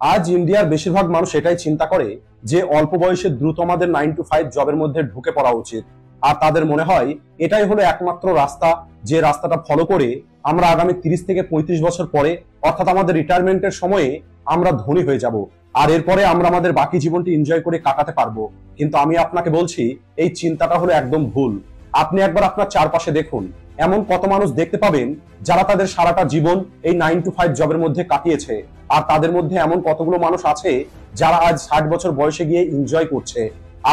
আজ ইন্ডিয়ার বেশিরভাগ মানুষ এটাই চিন্তা করে যে অল্প বয়সে দ্রুত আমাদের 9 to 5 জবের মধ্যে ঢুকে পড়া উচিত। আর তাদের মনে হয় এটাই হলো একমাত্র রাস্তা, যে রাস্তাটা ফলো করে আমরা আগামী 30 থেকে 35 বছর পরে, অর্থাৎ আমাদের রিটায়ারমেন্টের সময়ে আমরা ধনী হয়ে যাব, আর এরপরে আমরা আমাদের বাকি জীবনটি এনজয় করে কাটাতে পারবো। কিন্তু আমি আপনাকে বলছি এই চিন্তাটা হলো একদম ভুল। আপনি একবার আপনার চারপাশে দেখুন, এমন কত মানুষ দেখতে পাবেন যারা তাদের সারাটা জীবন এই 9 to 5 জবের মধ্যে কাটিয়েছে, আর তাদের মধ্যে এমন কতগুলো মানুষ আছে যারা আজ 60 বছর বয়সে গিয়ে এনজয় করছে।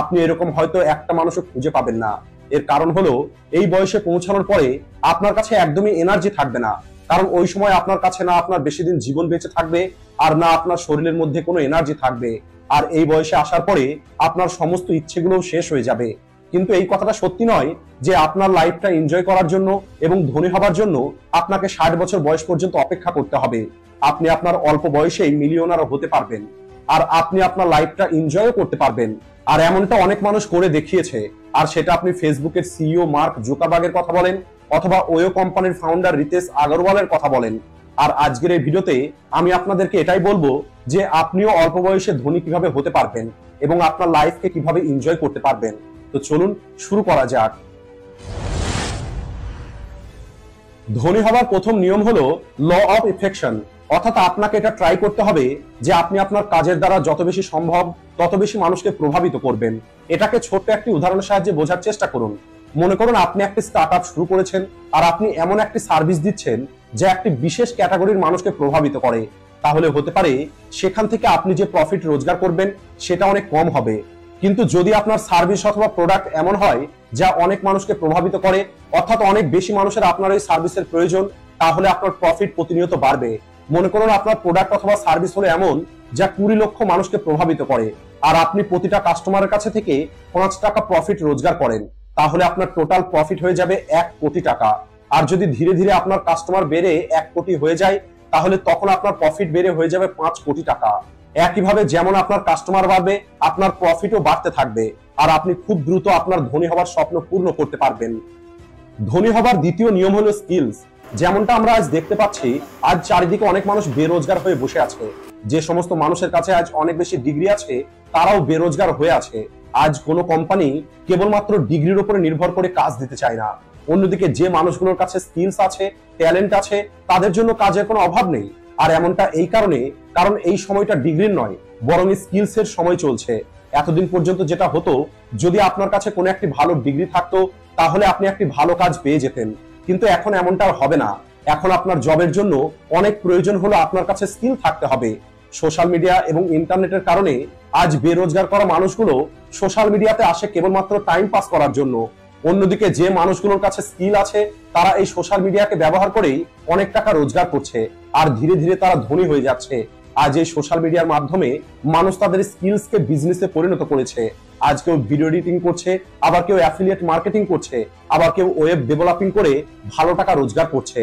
আপনি এরকম হয়তো একটা মানুষও খুঁজে পাবেন না। এর কারণ হলো এই বয়সে পৌঁছানোর পরে আপনার কাছে একদমই এনার্জি থাকবে না, কারণ ওই সময় আপনার কাছে না আপনার বেশি দিন জীবন বেঁচে থাকবে, আর না আপনার শরীরের মধ্যে কোনো এনার্জি থাকবে। আর এই বয়সে আসার পরে আপনার সমস্ত ইচ্ছেগুলোও শেষ হয়ে যাবে। কিন্তু এই কথাটা সত্যি নয় যে আপনার লাইফটা এনজয় করার জন্য এবং ধনী হবার জন্য আপনাকে 60 বছর বয়স পর্যন্ত অপেক্ষা করতে হবে। আপনি আপনার অল্প বয়সেই মিলিয়নারও হতে পারবেন, আর আপনি আপনার লাইফটা এনজয়ও করতে পারবেন। আর এমনটা অনেক মানুষ করে দেখিয়েছে। আর সেটা আপনি ফেসবুকের সিইও মার্ক জুকারবার্গের কথা বলেন, অথবা ওয়ো কোম্পানির ফাউন্ডার রিতেশ আগরওয়ালের কথা বলেন। আর আজকের এই ভিডিওতে আমি আপনাদেরকে এটাই বলবো যে আপনিও অল্প বয়সে ধনী কিভাবে হতে পারবেন এবং আপনার লাইফকে কিভাবে এনজয় করতে পারবেন। তো চলুন শুরু করা যাক। ধনী হবার প্রথম নিয়ম হলো ল অফ এফেকশন, অর্থাৎ আপনাকে এটা ট্রাই করতে হবে যে আপনি আপনার কাজের দ্বারা যত বেশি সম্ভব তত বেশি মানুষকে প্রভাবিত করবেন। এটাকে ছোট্ট একটি উদাহরণের সাহায্যে বোঝার চেষ্টা করুন। মনে করুন আপনি একটি স্টার্টআপ শুরু করেছেন, আর আপনি এমন একটি সার্ভিস দিচ্ছেন যা একটি বিশেষ ক্যাটাগরির মানুষকে প্রভাবিত করে। তাহলে হতে পারে সেখান থেকে আপনি যে প্রফিট রোজগার করবেন সেটা অনেক কম হবে। কিন্তু যদি আপনার সার্ভিস অথবা প্রোডাক্ট এমন হয় যা অনেক মানুষকে প্রভাবিত করে, অর্থাৎ অনেক বেশি মানুষের আপনার ওই সার্ভিসের প্রয়োজন, তাহলে আপনার প্রফিট প্রতিনিয়ত বাড়বে। মনে করুন আপনার প্রোডাক্ট অথবা সার্ভিস হলো এমন যা 20 লক্ষ মানুষকে প্রভাবিত করে, আর আপনি প্রতিটা কাস্টমারের কাছে থেকে 5 টাকা প্রফিট রোজগার করেন, তাহলে আপনার টোটাল প্রফিট হয়ে যাবে 1 কোটি টাকা। আর যদি ধীরে ধীরে আপনার কাস্টমার বেড়ে 1 কোটি হয়ে যায়, তাহলে তখন আপনার প্রফিট বেড়ে হয়ে যাবে 5 কোটি টাকা। একইভাবে যেমন আপনার কাস্টমার বাড়বে, আপনার প্রফিটও বাড়তে থাকবে, আর আপনি খুব দ্রুত আপনার ধনী হওয়ার স্বপ্ন পূর্ণ করতে পারবেন। ধনী হবার দ্বিতীয় নিয়ম হলো স্কিলস। যেমনটা আমরা আজ দেখতে পাচ্ছি, আজ চারিদিকে অনেক মানুষ বেরোজগার হয়ে বসে আছে। যে সমস্ত মানুষের কাছে আজ অনেক বেশি ডিগ্রি আছে তারাও বেরোজগার হয়ে আছে। আজ কোনো কোম্পানি কেবলমাত্র ডিগ্রির উপরে নির্ভর করে কাজ দিতে চায় না। অন্যদিকে যে মানুষগুলোর কাছে স্কিলস আছে, ট্যালেন্ট আছে, তাদের জন্য কাজের কোনো অভাব নেই। আর এমনটা এই কারণে, কারণ এই সময়টা ডিগ্রির নয় বরং স্কিলস এর সময় চলছে। এতদিন পর্যন্ত যেটা হতো, যদি আপনার কাছে কোনো একটি ভালো ডিগ্রি থাকতো তাহলে আপনি একটি ভালো কাজ পেয়ে যেতেন, কিন্তু এখন এমনটা আর হবে না। এখন আপনার জবের জন্য অনেক প্রয়োজন হলো আপনার কাছে স্কিল থাকতে হবে। সোশ্যাল মিডিয়া এবং ইন্টারনেটের কারণে আজ বেরোজগার করা মানুষগুলো সোশ্যাল মিডিয়াতে আসে কেবলমাত্র টাইম পাস করার জন্য। অন্যদিকে যে মানুষগুলোর কাছে স্কিল আছে তারা এই সোশ্যাল মিডিয়াকে ব্যবহার করেই অনেক টাকা রোজগার করছে, আর ধীরে ধীরে তারা ধনী হয়ে যাচ্ছে। আজ এই সোশ্যাল মিডিয়ার মাধ্যমে মানুষ তাদের স্কিলসকে বিজনেসে পরিণত করেছে। আজ কেউ ভিডিও এডিটিং করছে, আবার কেউ অ্যাফিলিয়েট মার্কেটিং করছে, আবার কেউ ওয়েব ডেভেলপিং করে ভালো টাকা রোজগার করছে।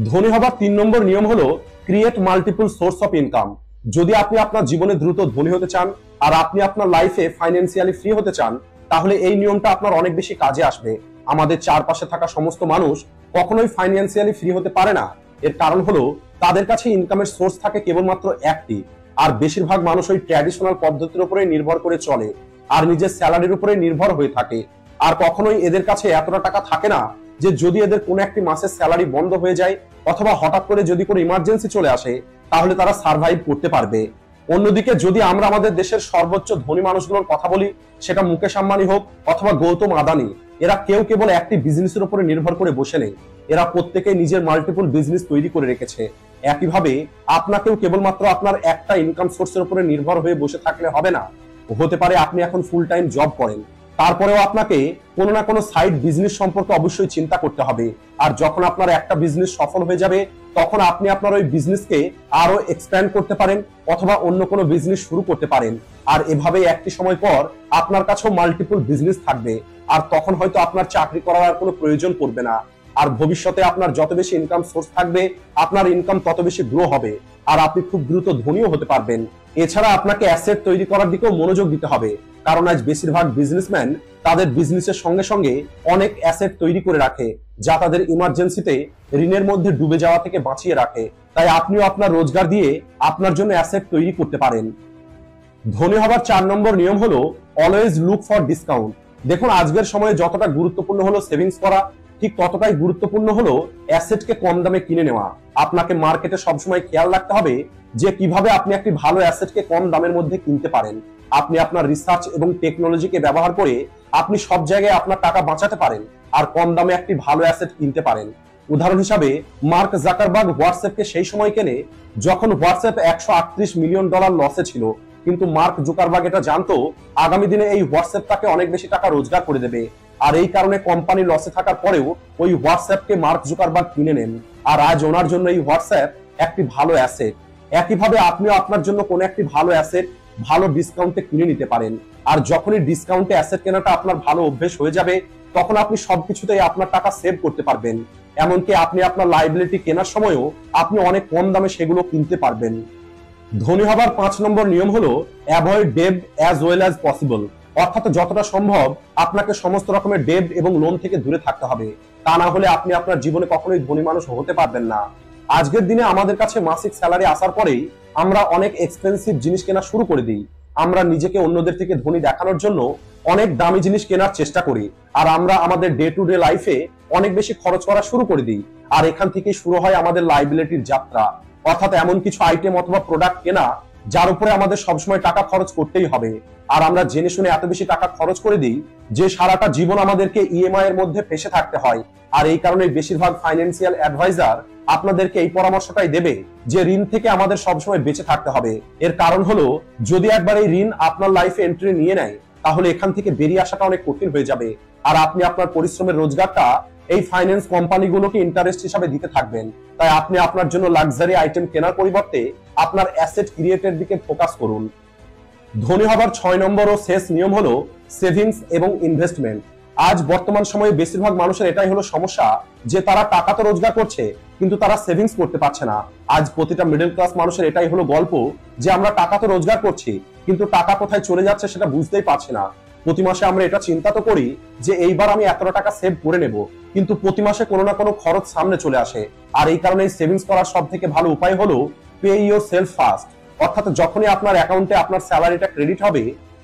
ধনী হবার 3 নম্বর নিয়ম হলো create multiple source of income. যদি আপনি আপনার জীবনে দ্রুত ধনী হতে চান আর আপনি আপনার লাইফে ফাইন্যান্সিয়ালি ফ্রি হতে চান, তাহলে এই নিয়মটা আপনার অনেক বেশি কাজে আসবে। আমাদের চারপাশে থাকা সমস্ত মানুষ কখনোই ফাইন্যান্সিয়ালি ফ্রি হতে পারে না। এর কারণ হলো তাদের কাছে ইনকামের সোর্স থাকে কেবলমাত্র একটি, আর বেশিরভাগ মানুষ ওই ট্র্যাডিশনাল পদ্ধতির উপরে নির্ভর করে চলে, আর নিজের স্যালারির উপরে নির্ভর হয়ে থাকে। আর কখনোই এদের কাছে এতটা টাকা থাকে না যে যদি এদের কোনো একটি মাসের স্যালারি বন্ধ হয়ে যায় অথবা হঠাৎ করে যদি কোনো ইমার্জেন্সি চলে আসে, তাহলে তারা সার্ভাইভ করতে পারবে। অন্যদিকে যদি আমরা আমাদের দেশের সর্বোচ্চ ধনী মানুষগুলোর কথা বলি, সেটা মুকেশ আম্বানি হোক অথবা গৌতম আদানি, এরা কেউ কেবল একটি বিজনেসের উপরে নির্ভর করে বসে নেই, এরা প্রত্যেকে নিজের মাল্টিপল বিজনেস তৈরি করে রেখেছে। একইভাবে আপনাকেও কেবলমাত্র আপনার একটা ইনকাম সোর্সের উপরে নির্ভর হয়ে বসে থাকলে হবে না। হতে পারে আপনি এখন ফুল টাইম জব করেন, তারপরেও আপনাকে কোনো না কোনো সাইড বিজনেস সম্পর্কে অবশ্যই চিন্তা করতে হবে। আর যখন আপনার একটা বিজনেস সফল হয়ে যাবে, তখন আপনি আপনার ওই বিজনেসকে আরো এক্সপ্যান্ড করতে পারেন অথবা অন্য কোনো বিজনেস শুরু করতে পারেন। আর এভাবে একটি সময় পর আপনার কাছেও মাল্টিপল বিজনেস থাকবে, আর তখন হয়তো আপনার চাকরি করার আর কোনো প্রয়োজন পড়বে না। আর ভবিষ্যতে আপনার যত বেশি ইনকাম সোর্স থাকবে আপনার ইনকাম তত বেশি গ্রো হবে আর আপনি খুব দ্রুত ধনীও হতে পারবেন। এছাড়া আপনাকে অ্যাসেট তৈরি করার দিকেও মনোযোগ দিতে হবে, কারণ আজ বেশিরভাগ বিজনেসম্যান তাদের বিজনেসের সঙ্গে সঙ্গে অনেক অ্যাসেট তৈরি করে রাখে যা তাদের ইমার্জেন্সিতে ঋণের মধ্যে ডুবে যাওয়া থেকে বাঁচিয়ে রাখে। তাই আপনিও আপনার রোজগার দিয়ে আপনার জন্য অ্যাসেট তৈরি করতে পারেন। ধনী হবার 4 নম্বর নিয়ম হলো অলওয়েজ লুক ফর ডিসকাউন্ট। দেখুন, আজকের সময়ে যতটা গুরুত্বপূর্ণ হলো সেভিংস করা, ঠিক ততটাই গুরুত্বপূর্ণ হলো অ্যাসেটকে কম দামে কিনে নেওয়া। আপনাকে মার্কেটে সবসময় খেয়াল রাখতে হবে যে কিভাবে আপনি একটি ভালো অ্যাসেটকে কম দামের মধ্যে কিনতে পারেন। আপনি আপনার রিসার্চ এবং টেকনোলজিকে ব্যবহার করে আপনি সব জায়গায় আপনার টাকা বাঁচাতে পারেন আর কম দামে একটি ভালো অ্যাসেট কিনতে পারেন। উদাহরণ হিসাবে মার্ক জাকারবার্গ হোয়াটসঅ্যাপকে সেই সময় কেনে যখন হোয়াটসঅ্যাপ $138 মিলিয়ন লসে ছিল, কিন্তু মার্ক জুকারবার্গ এটা জানতো আগামী দিনে এই হোয়াটসঅ্যাপ তাকে অনেক বেশি টাকা রোজগার করে দেবে। আর এই কারণে কোম্পানি লসে থাকার পরেও ওই হোয়াটসঅ্যাপকে মার্ক জুকারবার্গ কিনে নেন আর আজ ওনার জন্য এই হোয়াটসঅ্যাপ একটি ভালো অ্যাসেট। একইভাবে আপনিও আপনার জন্য কোনো একটি ভালো অ্যাসেট ভালো ডিসকাউন্টে কিনে নিতে পারেন। আর যখনই ডিসকাউন্টে অ্যাসেট কেনাটা আপনার ভালো অভ্যেস হয়ে যাবে তখন আপনি সবকিছুতেই আপনার টাকা সেভ করতে পারবেন। এমনকি আপনি আপনার লাইবিলিটি কেনার সময়ও আপনি অনেক কম দামে সেগুলো কিনতে পারবেন। ধনী হবার 5 নম্বর নিয়ম হলো avoid date as well as possible. অর্থাৎ যতটা সম্ভব আপনাকে সমস্ত রকমের ডেট এবং লোন থেকে দূরে থাকতে হবে, তা না হলে আপনি আপনার জীবনে কখনোই ধনী মানুষ হতে পারবেন না। আজকের দিনে আমাদের কাছে মাসিক স্যালারি আসার পরেই আমরা অনেক এক্সপেন্সিভ জিনিস কেনা শুরু করে দিই। আমরা নিজেকে অন্যদের থেকে ধনী দেখানোর জন্য অনেক দামি জিনিস কেনার চেষ্টা করি আর আমরা আমাদের ডে টু ডে লাইফে অনেক বেশি খরচ করা শুরু করে দিই। আর এখান থেকে শুরু হয় আমাদের লাইবিলিটির যাত্রা, অর্থাৎ এমন কিছু আইটেম অথবা প্রোডাক্ট কেনা যার উপরে আমাদের সবসময় টাকা খরচ করতেই হবে। আর আমরা জেনে শুনে এত বেশি টাকা খরচ করে দিই যে সারাটা জীবন আমাদেরকে ইএমআই এর মধ্যে ফেসে থাকতে হয়। আর এই কারণে বেশিরভাগ ফাইন্যান্সিয়াল অ্যাডভাইজার আপনাদেরকে এই পরামর্শটাই দেবে যে ঋণ থেকে আমাদের সবসময় বেঁচে থাকতে হবে। এর কারণ হলো যদি একবার এই ঋণ আপনার লাইফে এন্ট্রি নিয়ে নেয় তাহলে এখান থেকে বেরিয়ে আসাটা অনেক কঠিন হয়ে যাবে আর আপনি আপনার পরিশ্রমের রোজগারটা এই ফাইন্যান্স কোম্পানিগুলোকে ইন্টারেস্ট হিসাবে দিতে থাকবেন। তাই আপনি আপনার জন্য লাক্সারি আইটেম কেনার পরিবর্তে আপনার অ্যাসেট ক্রিয়েটের দিকে ফোকাস করুন। ধনী হবার 6 নম্বর ও শেষ নিয়ম হলো সেভিংস এবং ইনভেস্টমেন্ট। আজ বর্তমান সময়ে বেশিরভাগ মানুষের এটাই হলো সমস্যা যে তারা টাকা তো রোজগার করছে কিন্তু তারা সেভিংস করতে পারছে না। আজ প্রতিটা মিডল ক্লাস মানুষের এটাই হলো গল্প যে আমরা টাকা তো রোজগার করছি কিন্তু টাকা কোথায় চলে যাচ্ছে সেটা বুঝতেই পারছি না। প্রতি মাসে আমরা এটা চিন্তা তো করি যে এইবার আমি এতটা টাকা সেভ করে নেব, কিন্তু প্রতি মাসে কোনো না কোনো খরচ সামনে চলে আসে। আর এই কারণে সেভিংস করার সব থেকে ভালো উপায় হলো পে ইওর সেলফ ফার্স্ট। অর্থাৎ যখনই আপনার অ্যাকাউন্টে আপনার স্যালারিটা ক্রেডিট হবে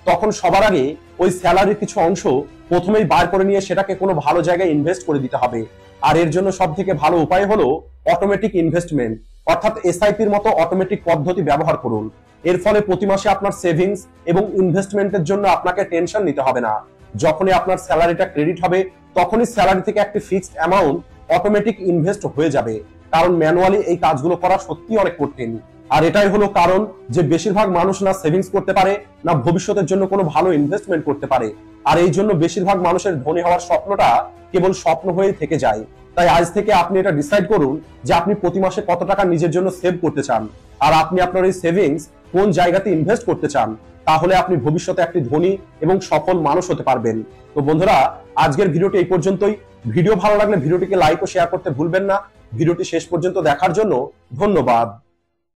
তখন সবার আগে ওই স্যালারির কিছু অংশ প্রথমেই বার করে নিয়ে সেটাকে কোনো ভালো জায়গায় ইনভেস্ট করে দিতে হবে। আর এর জন্য সব থেকে ভালো উপায় হলো অটোমেটিক ইনভেস্টমেন্ট, অর্থাৎ এসআইপির মতো অটোমেটিক পদ্ধতি ব্যবহার করুন। এর ফলে প্রতি মাসে আপনার সেভিংস এবং ইনভেস্টমেন্টের জন্য আপনাকে টেনশন নিতে হবে না। যখনই আপনার স্যালারিটা ক্রেডিট হবে তখনই স্যালারি থেকে একটা ফিক্সড অ্যামাউন্ট অটোমেটিক ইনভেস্ট হয়ে যাবে, কারণ ম্যানুয়ালি এই কাজগুলো করা সত্যি অনেক কঠিন। আর এটাই হলো কারণ যে বেশিরভাগ মানুষ না সেভিংস করতে পারে না ভবিষ্যতের জন্য কোনো ভালো ইনভেস্টমেন্ট করতে পারে। আর এই জন্য বেশিরভাগ মানুষের ধনী হওয়ার স্বপ্নটা কেবল স্বপ্ন হয়ে থেকে যায়। তাই আজ থেকে আপনি এটা ডিসাইড করুন যে আপনি প্রতি মাসে কত টাকা নিজের জন্য সেভ করতে চান আর আপনি আপনার এই সেভিংস কোন জায়গাতে ইনভেস্ট করতে চান। তাহলে আপনি ভবিষ্যতে একটি ধনী এবং সফল মানুষ হতে পারবেন। তো বন্ধুরা, আজকের ভিডিওটি এই পর্যন্তই। ভিডিও ভালো লাগলে ভিডিওটিকে লাইক ও শেয়ার করতে ভুলবেন না। ভিডিওটি শেষ পর্যন্ত দেখার জন্য ধন্যবাদ।